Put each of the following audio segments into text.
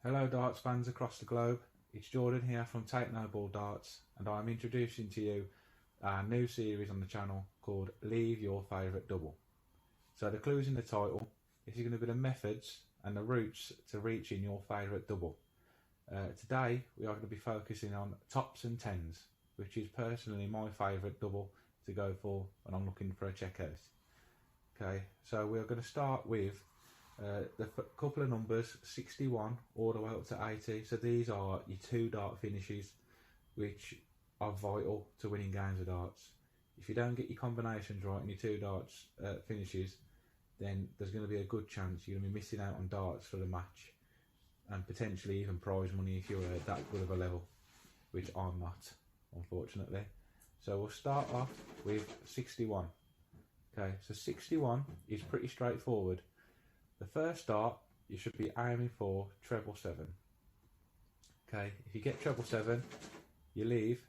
Hello darts fans across the globe, it's Jordan here from Take No Ball Darts, and I'm introducing to you our new series on the channel called Leave Your Favourite Double. So the clues in the title, this is going to be the methods and the routes to reaching your favourite double. Today we are going to be focusing on tops and tens, which is personally my favourite double to go for when I'm looking for a checkout. Okay, so we're going to start with the couple of numbers 61 all the way up to 80. So these are your 2 dart finishes, which are vital to winning games of darts. If you don't get your combinations right in your 2 darts finishes, then there's going to be a good chance you're going to be missing out on darts for the match, and potentially even prize money if you're at that good of a level, which I'm not, unfortunately. So we'll start off with 61. Okay, so 61 is pretty straightforward. The first dart you should be aiming for treble 7. Okay, if you get treble 7, you leave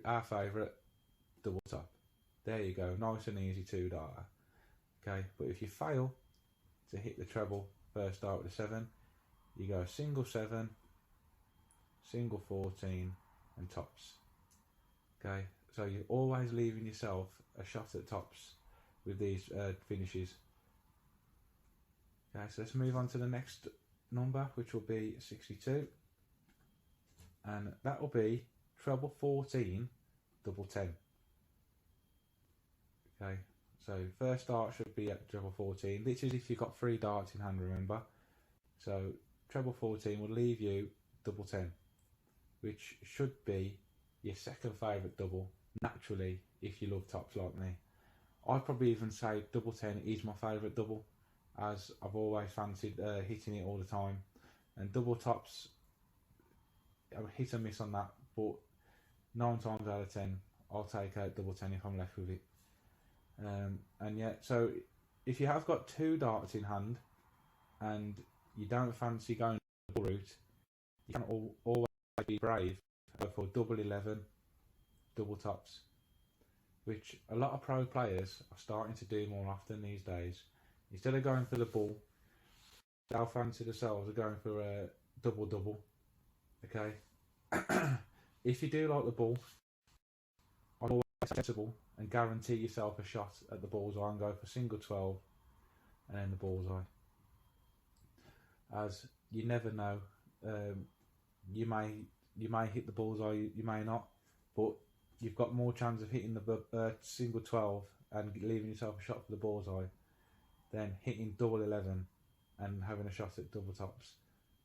our favourite double top. There you go, nice and easy 2 darter. Okay, but if you fail to hit the treble first dart with a 7, you go single 7, single 14 and tops. Okay, so you're always leaving yourself a shot at tops with these finishes. Okay, so let's move on to the next number, which will be 62, and that will be treble 14, double 10. Okay, so first dart should be at treble 14. This is if you've got 3 darts in hand, remember. So treble 14 will leave you double 10, which should be your second favourite double, naturally, if you love tops like me. I'd probably even say double 10 is my favourite double, as I've always fancied hitting it all the time, and double tops, I'm hit and miss on that, but 9 times out of 10 I'll take out double 10 if I'm left with it. And yeah, so if you have got 2 darts in hand and you don't fancy going the double route, you can always be brave, go for double 11, double tops, which a lot of pro players are starting to do more often these days. Instead of going for the ball, they'll fancy themselves are going for a double-double. Okay? If you do like the ball, I'd always be sensible and guarantee yourself a shot at the bullseye and go for single 12 and then the bullseye. As you never know, you may hit the bullseye, you may not, but you've got more chance of hitting the single 12 and leaving yourself a shot for the bullseye than hitting double 11 and having a shot at double tops.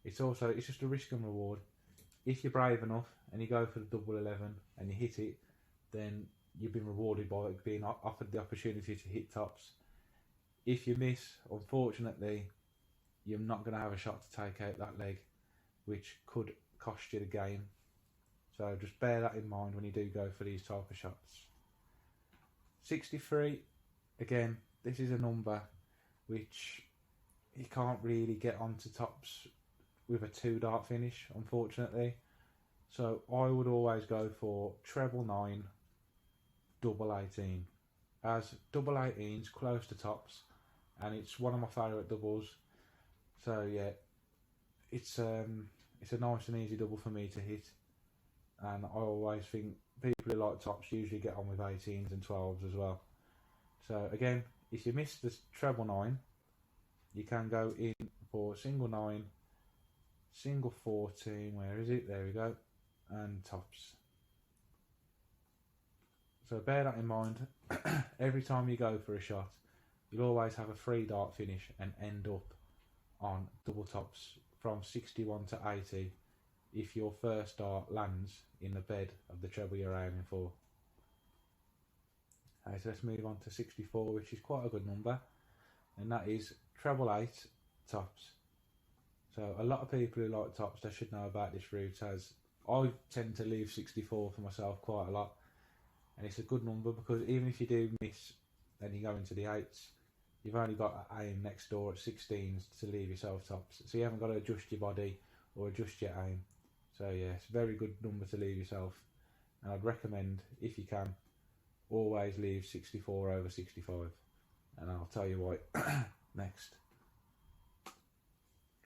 It's just a risk and reward. If you're brave enough and you go for the double 11 and you hit it, then you've been rewarded by being offered the opportunity to hit tops. If you miss, unfortunately, you're not going to have a shot to take out that leg, which could cost you the game. So just bear that in mind when you do go for these type of shots. 63, again, this is a number which you can't really get onto tops with a 2 dart finish, unfortunately. So I would always go for treble 9, double 18, as double 18's close to tops and it's one of my favourite doubles. So yeah, it's a nice and easy double for me to hit, and I always think people who like tops usually get on with 18s and 12s as well. So again, if you miss the treble 9, you can go in for single 9, single 14, where is it? There we go, and tops. So bear that in mind. Every time you go for a shot, you'll always have a 3 dart finish and end up on double tops from 61 to 80 if your first dart lands in the bed of the treble you're aiming for. Okay, so let's move on to 64, which is quite a good number, and that is treble 8, tops. So a lot of people who like tops, they should know about this route, as I tend to leave 64 for myself quite a lot, and it's a good number because even if you do miss and you go into the 8s, you've only got to aim next door at 16s to leave yourself tops, so you haven't got to adjust your body or adjust your aim. So yeah, it's a very good number to leave yourself, and I'd recommend, if you can, always leave 64 over 65, and I'll tell you why next.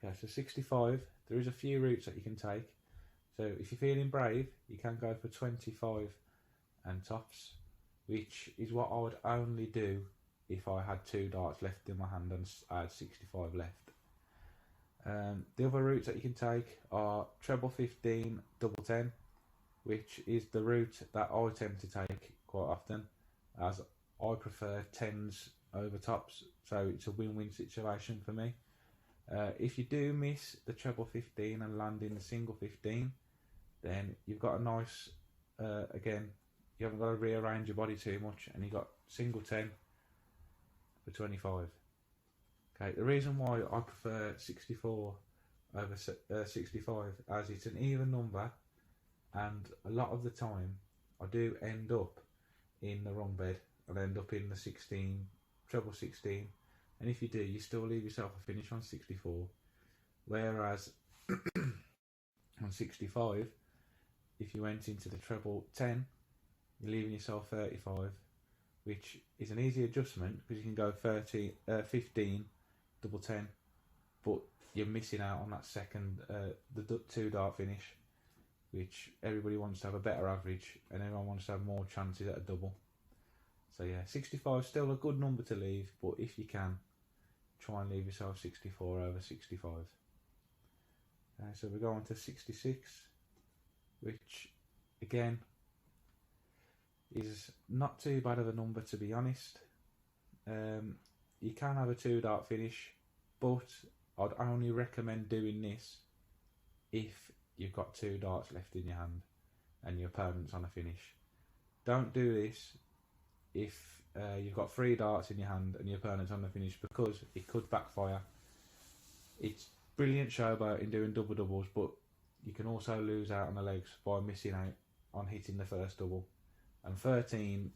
Okay, so 65, there is a few routes that you can take. So if you're feeling brave, you can go for 25 and tops, which is what I would only do if I had 2 darts left in my hand and I had 65 left. The other routes that you can take are treble 15, double 10, which is the route that I tend to take quite often, as I prefer 10s over tops, so it's a win-win situation for me. If you do miss the treble 15 and land in the single 15, then you've got a nice, again, you haven't got to rearrange your body too much, and you've got single 10 for 25. Okay, the reason why I prefer 64 over 65, as it's an even number, and a lot of the time I do end up in the wrong bed. I'll end up in the 16, treble 16, and if you do, you still leave yourself a finish on 64. Whereas on 65, if you went into the treble 10, you're leaving yourself 35, which is an easy adjustment because you can go 15, double 10, but you're missing out on that second, the 2 dart finish, which everybody wants to have a better average and everyone wants to have more chances at a double. So yeah, 65 is still a good number to leave, but if you can, try and leave yourself 64 over 65. So we go on to 66, which again is not too bad of a number, to be honest. You can have a 2 dart finish, but I'd only recommend doing this if you've got 2 darts left in your hand and your opponent's on a finish. Don't do this if you've got 3 darts in your hand and your opponent's on the finish, because it could backfire. It's brilliant showboating doing double doubles, but you can also lose out on the legs by missing out on hitting the first double. And 13,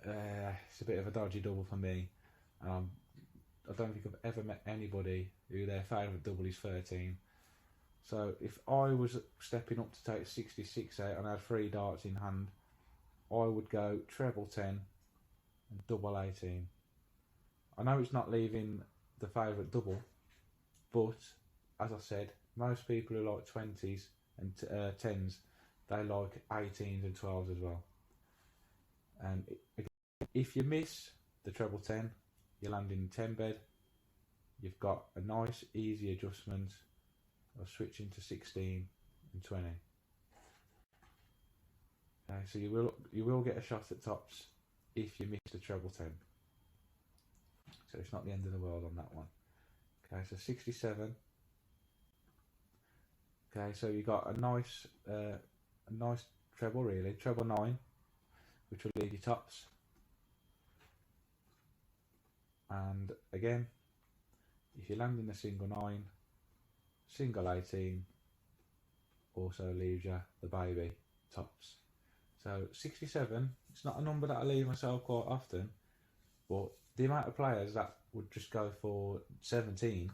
it's a bit of a dodgy double for me. I don't think I've ever met anybody who their favourite double is 13. So if I was stepping up to take 66 out and I had 3 darts in hand, I would go treble 10 and double 18. I know it's not leaving the favourite double, but as I said, most people who like 20s and 10s, they like 18s and 12s as well. And if you miss the treble 10, you land in the 10 bed. You've got a nice easy adjustment of switching to 16 and 20. Okay, so you will get a shot at tops if you miss the treble 10. So it's not the end of the world on that one. Okay, so 67. Okay, so you got a nice treble, really, treble 9, which will leave you tops. And again, if you land in the single 9, single 18 also leaves you the baby tops. So 67, it's not a number that I leave myself quite often, but the amount of players that would just go for 17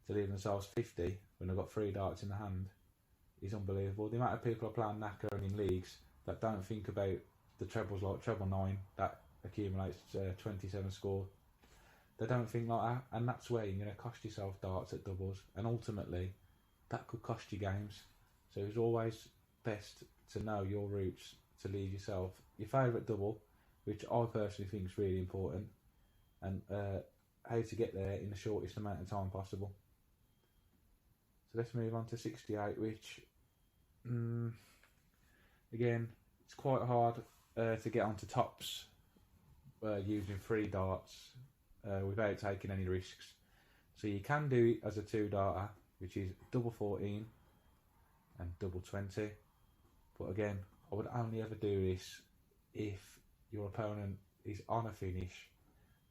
to leave themselves 50 when they've got 3 darts in the hand is unbelievable. The amount of people are playing knacker and in leagues that don't think about the trebles, like treble 9 that accumulates 27 score. They don't think like that, and that's where you're going to cost yourself darts at doubles, and ultimately that could cost you games. So it's always best to know your routes to leave yourself your favourite double, which I personally think is really important, and how to get there in the shortest amount of time possible. So let's move on to 68, which again, it's quite hard to get onto tops using 3 darts without taking any risks. So you can do it as a 2 darter, which is double 14 and double 20. But again, I would only ever do this if your opponent is on a finish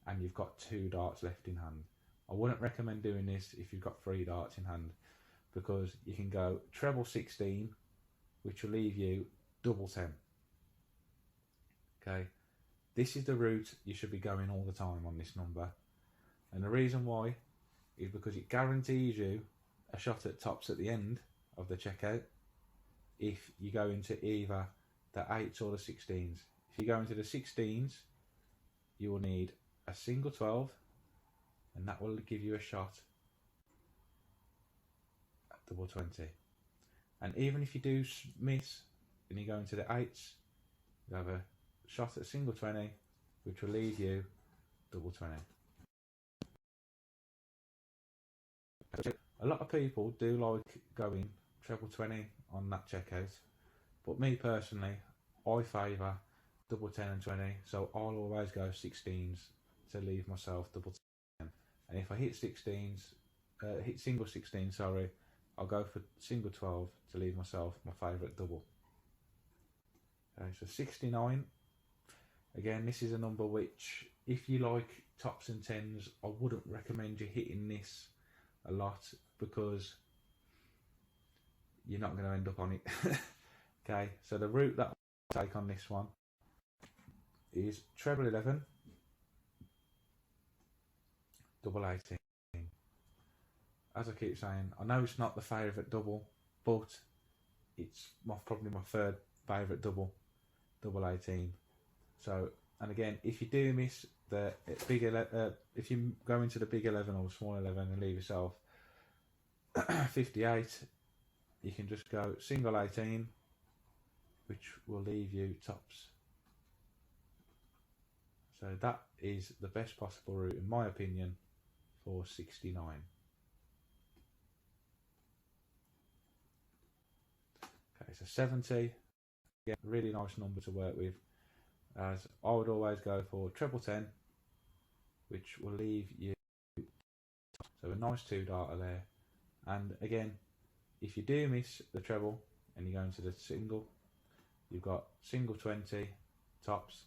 and you've got 2 darts left in hand. I wouldn't recommend doing this if you've got 3 darts in hand, because you can go treble 16, which will leave you double 10. Okay, this is the route you should be going all the time on this number, and the reason why is because it guarantees you a shot at tops at the end of the checkout if you go into either the 8s or the 16s. If you go into the 16s, you will need a single 12, and that will give you a shot double 20. And even if you do miss and you go into the 8s, you have a shot at single 20, which will leave you double 20. A lot of people do like going treble 20 on that checkout, but me personally, I favour double 10 and 20, so I'll always go 16s to leave myself double 10. And if I hit 16s, hit single 16, sorry, I'll go for single 12 to leave myself my favourite double. Okay, so 69, again, this is a number which, if you like tops and 10s, I wouldn't recommend you hitting this a lot, because you're not going to end up on it. Okay, so the route that I take on this one is treble 11, double 18. As I keep saying, I know it's not the favourite double, but it's probably my third favourite double, double 18. So, and again, if you do miss the big, if you go into the big 11 or small 11 and leave yourself 58, you can just go single 18, which will leave you tops. So that is the best possible route, in my opinion, for 69. Okay, so 70, yeah, really nice number to work with, as I would always go for treble 10, which will leave you, so a nice 2 darter there. And again, if you do miss the treble and you go into the single, you've got single 20 tops.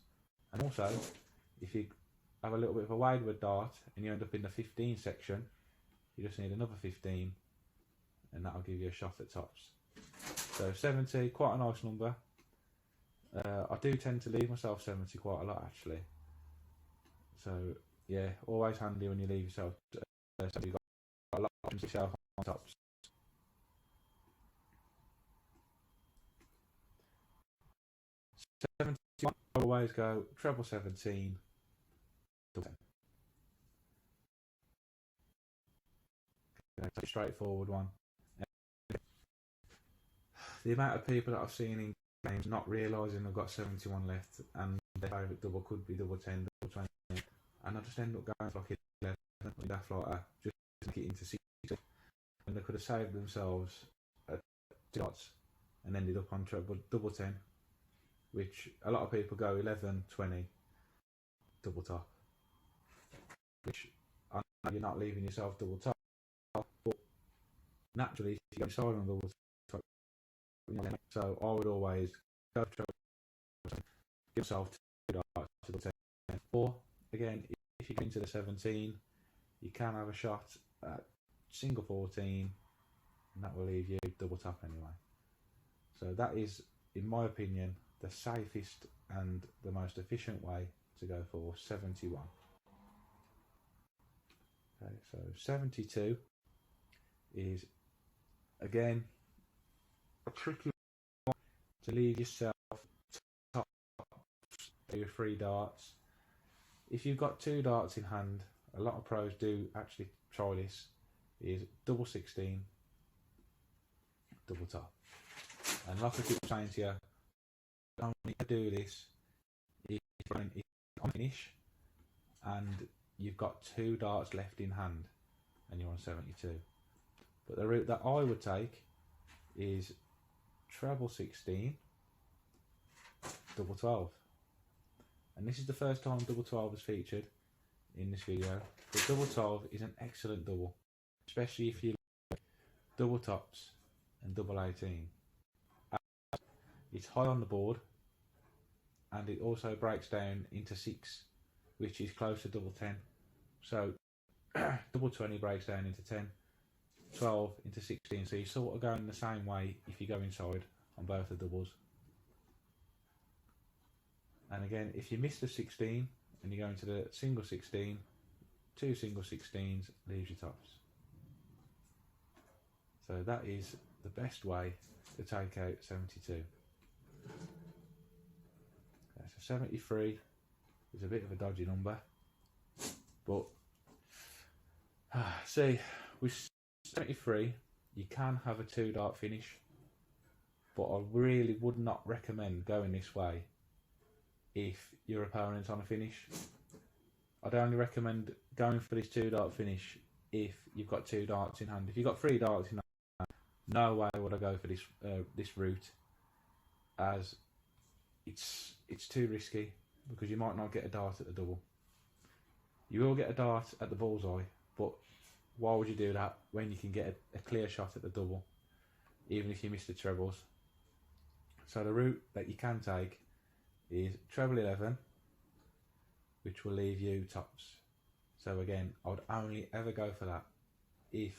And also, if you have a little bit of a wayward dart and you end up in the 15 section, you just need another 15, and that'll give you a shot at tops. So 70, quite a nice number. I do tend to leave myself 70 quite a lot, actually. So yeah, always handy when you leave yourself. So you've got a lot of options yourself on tops. I always go treble 17, double 10. Okay, straightforward one. The amount of people that I've seen in games not realising they've got 71 left and their favourite double could be double 10, double 20, and I just end up going for like 11 or daft like that, just to make it into 60, when they could have saved themselves at 2 dots and ended up on double 10, which a lot of people go 11, 20, double top, which I know you're not leaving yourself double top, but naturally if you go inside on double top, so I would always go treble 10, give yourself 2 darts to double 10, or again, if you go into the 17, you can have a shot at single 14, and that will leave you double top anyway. So that is, in my opinion, the safest and the most efficient way to go for 71. Okay, so 72 is, again, a tricky one to leave yourself top your 3 darts. If you've got 2 darts in hand, a lot of pros do actually try this, is double 16, double top. And like I keep saying to you, don't need to do this if you're on finish and you've got 2 darts left in hand and you're on 72. But the route that I would take is treble 16, double 12. And this is the first time double 12 is featured in this video. But double 12 is an excellent double, especially if you like double tops and double 18. It's high on the board, and it also breaks down into 6, which is close to double 10. So double 20 breaks down into 10, 12 into 16. So you sort of going the same way if you go inside on both the doubles. And again, if you miss the 16 and you go into the single 16, 2 single 16s leaves your tops. So that is the best way to take out 72. Okay, so 73 is a bit of a dodgy number, but see, with 73 you can have a 2-dart finish, but I really would not recommend going this way if your opponent's on a finish. I'd only recommend going for this 2-dart finish if you've got 2 darts in hand. If you've got 3 darts in hand, no way would I go for this route, as it's too risky, because you might not get a dart at the double. You will get a dart at the bullseye, but why would you do that when you can get a clear shot at the double, even if you miss the trebles? So the route that you can take is treble 11, which will leave you tops. So again, I would only ever go for that if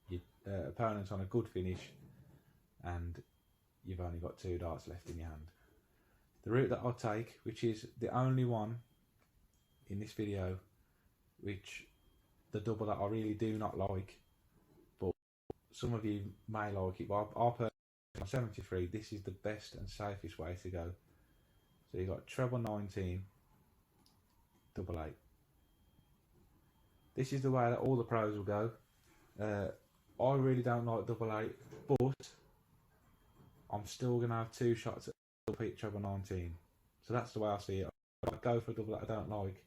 your opponent's on a good finish and you've only got 2 darts left in your hand. The route that I'll take, which is the only one in this video, which the double that I really do not like, but some of you may like it, but I'll personally, on 73, this is the best and safest way to go. So you've got treble 19, double 8. This is the way that all the pros will go. I really don't like double 8, but I'm still going to have 2 shots at double Pete treble 19. So that's the way I see it. I go for a double that I don't like,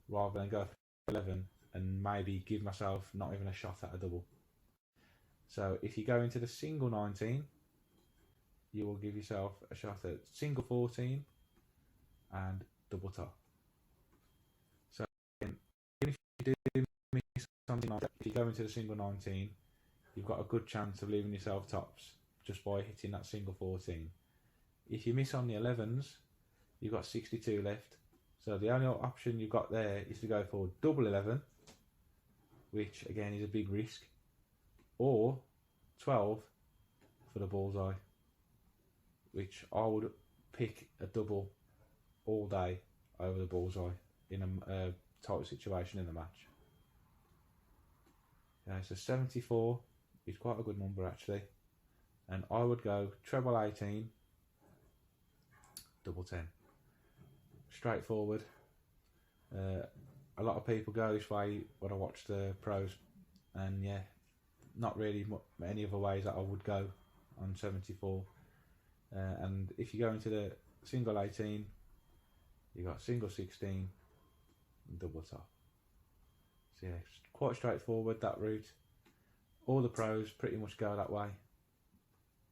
rather than go for 11 and maybe give myself not even a shot at a double. So if you go into the single 19, you will give yourself a shot at single 14 and double top. So even if you do miss something like that, if you go into the single 19, you've got a good chance of leaving yourself tops just by hitting that single 14. If you miss on the 11s, you've got 62 left. So the only option you've got there is to go for double 11, which again is a big risk, or 12 for the bullseye, which I would pick a double all day over the bullseye in a tight situation in the match. Yeah, so 74 is quite a good number actually, and I would go treble 18, double 10. Straightforward. A lot of people go this way when I watch the pros, and yeah, not really any other ways that I would go on 74. And if you go into the single 18, you got single 16 and double top. So yeah, it's quite straightforward, that route. All the pros pretty much go that way.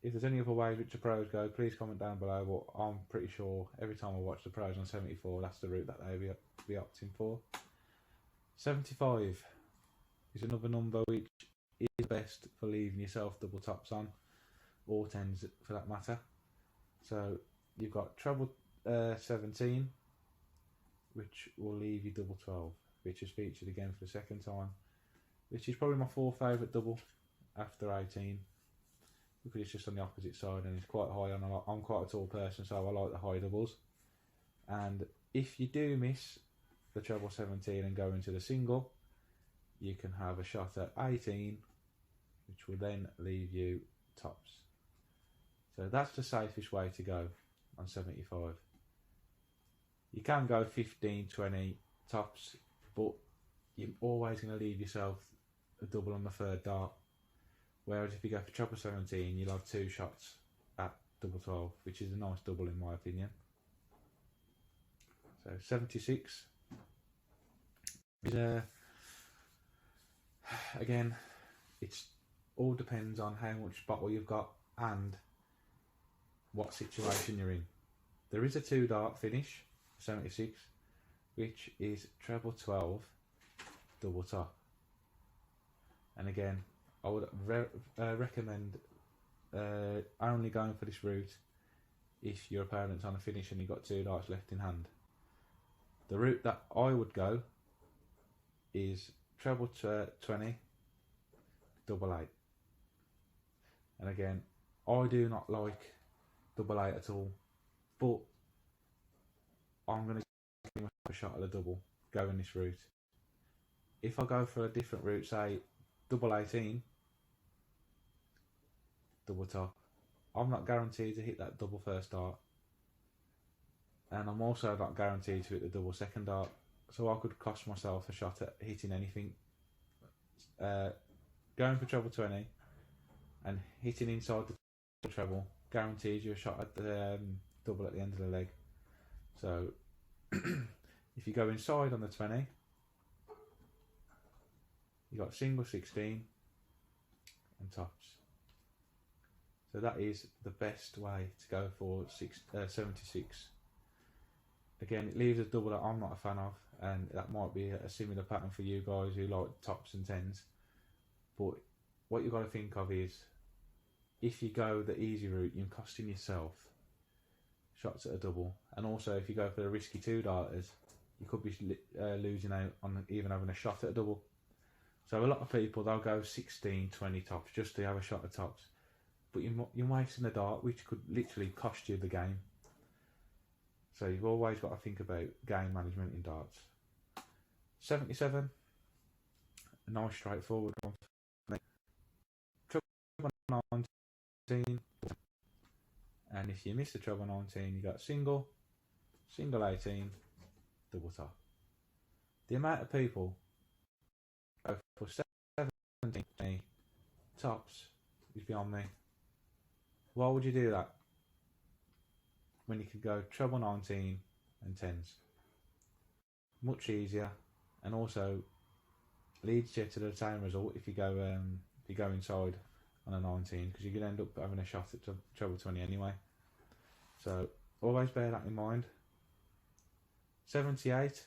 If there's any other ways which the pros go, please comment down below, but I'm pretty sure every time I watch the pros on 74, that's the route that they be opting for. 75 is another number which is best for leaving yourself double tops on, or 10s for that matter. So you've got treble 17, which will leave you double 12, which is featured again for the second time, which is probably my 4th favourite double after 18, because it's just on the opposite side and it's quite high. I'm quite a tall person, so I like the high doubles. And if you do miss the treble 17 and go into the single, you can have a shot at 18, which will then leave you tops. So that's the safest way to go on 75. You can go 15, 20 tops, but you're always going to leave yourself a double on the 3rd dart. Whereas if you go for treble 17, you'll have 2 shots at double 12, which is a nice double in my opinion. So 76 is again, it's all depends on how much bottle you've got and what situation you're in. There is a 2 dart finish for 76, which is treble 12, double top. And again, I would recommend only going for this route if your opponent's on a finish and you've got 2 darts left in hand. The route that I would go is treble 20, double 8. And again, I do not like double 8 at all, but I'm going to give myself a shot at the double going this route. If I go for a different route, say double 18, double top, I'm not guaranteed to hit that double 1st dart, and I'm also not guaranteed to hit the double 2nd dart, so I could cost myself a shot at hitting anything. Going for treble 20 and hitting inside the treble guarantees you a shot at the double at the end of the leg. So if you go inside on the 20, you got single 16 and tops. So that is the best way to go for 76. Again, it leaves a double that I'm not a fan of, and that might be a similar pattern for you guys who like tops and tens. But what you've got to think of is, if you go the easy route, you're costing yourself shots at a double, and also if you go for the risky two darters, you could be losing out on even having a shot at a double. So a lot of people, they'll go 16, 20 tops just to have a shot at tops, but you're wasting a dart which could literally cost you the game. So you've always got to think about game management in darts. 77, a nice straightforward one. Treble 19, and if you miss the treble 19, you got single, single 18, double top. The amount of people go for 17 tops is beyond me. Why would you do that when you could go treble 19 and tens? Much easier, and also leads you to the same result if you go inside on a 19, because you could end up having a shot at treble 20 anyway. So always bear that in mind. 78,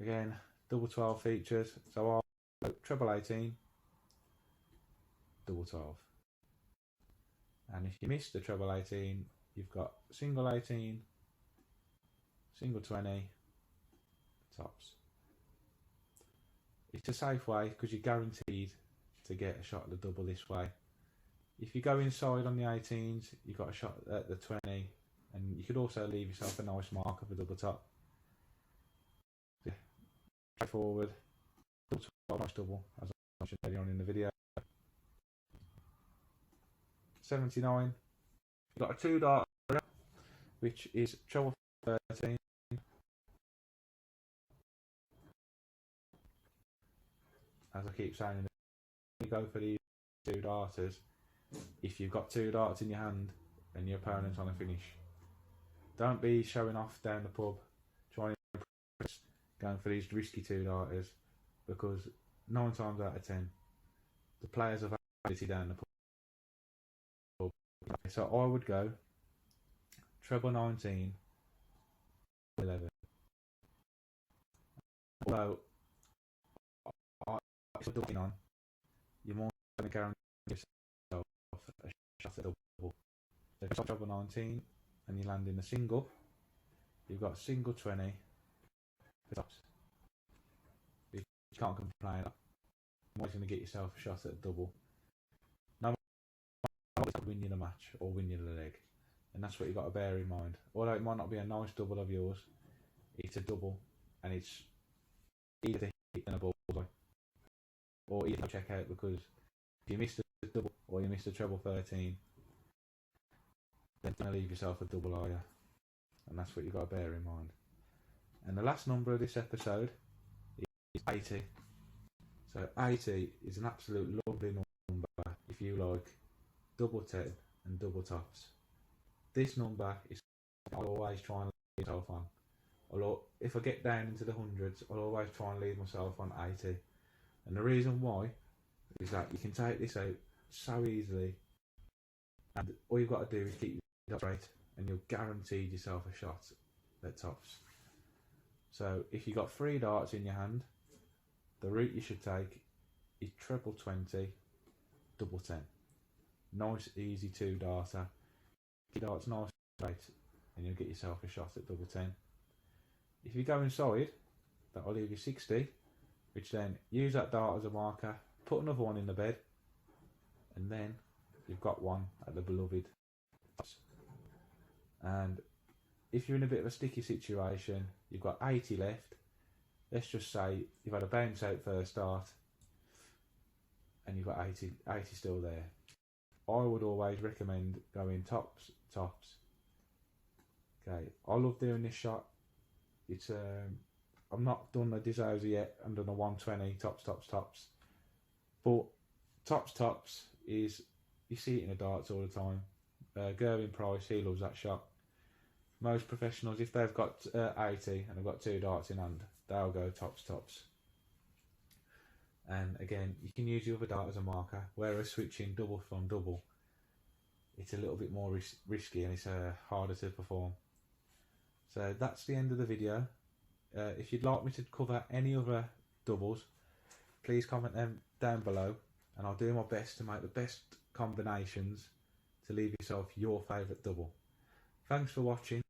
again, double 12 features. So I'll go treble 18, double 12. And if you miss the treble 18, you've got single 18, single 20, tops. It's a safe way because you're guaranteed to get a shot at the double this way. If you go inside on the 18s, you've got a shot at the 20, and you could also leave yourself a nice mark of a double top. Yeah. Straightforward, double top, nice double, as I mentioned earlier on in the video. 79, you've got a two dart, which is treble 13. As I keep saying, you go for these two darters if you've got two darts in your hand and your opponent's on a finish. Don't be showing off down the pub, trying to impress, going for these risky two darters, because 9 times out of 10, the players have ability down the pub. So I would go treble 19, 11. Although if you're looking on, you're more going to guarantee yourself a shot at a double. So if you treble 19 and you land in a single, you've got single 20 for tops. You can't complain. You're always going to get yourself a shot at a double. No matter win you the match or win you the leg. And that's what you've got to bear in mind. Although it might not be a nice double of yours, it's a double, and it's either hit than a bullseye, or either check out, because if you miss the double or you miss the treble 13, then you're going to leave yourself a double, are you? And that's what you've got to bear in mind. And the last number of this episode is 80. So 80 is an absolute lovely number if you like double 10 and double tops. This number is I'll always try and leave myself on. Although if I get down into the hundreds, I'll always try and leave myself on 80. And the reason why is that you can take this out so easily, and all you've got to do is keep your straight, and you'll guarantee yourself a shot at tops. So if you've got 3 darts in your hand, the route you should take is treble 20, double 10. Nice easy 2 darter. Keep your darts nice straight, and you'll get yourself a shot at double 10. If you go inside, that'll leave you 60, which then use that dart as a marker, put another one in the bed, and then you've got one at the beloved tops. And if you're in a bit of a sticky situation, you've got 80 left. Let's just say you've had a bounce out first dart, and you've got 80 still there. I would always recommend going tops. Okay, I love doing this shot. It's I've not done a De Souza yet. I'm done a 120 tops. But tops is you see it in the darts all the time. Gerwin Price, he loves that shot. Most professionals, if they've got 80 and they've got 2 darts in hand, they'll go tops. And again, you can use the other dart as a marker, whereas switching double from double, it's a little bit more risky and it's harder to perform. So that's the end of the video. If you'd like me to cover any other doubles, please comment them down below and I'll do my best to make the best combinations to leave yourself your favourite double. Thanks for watching.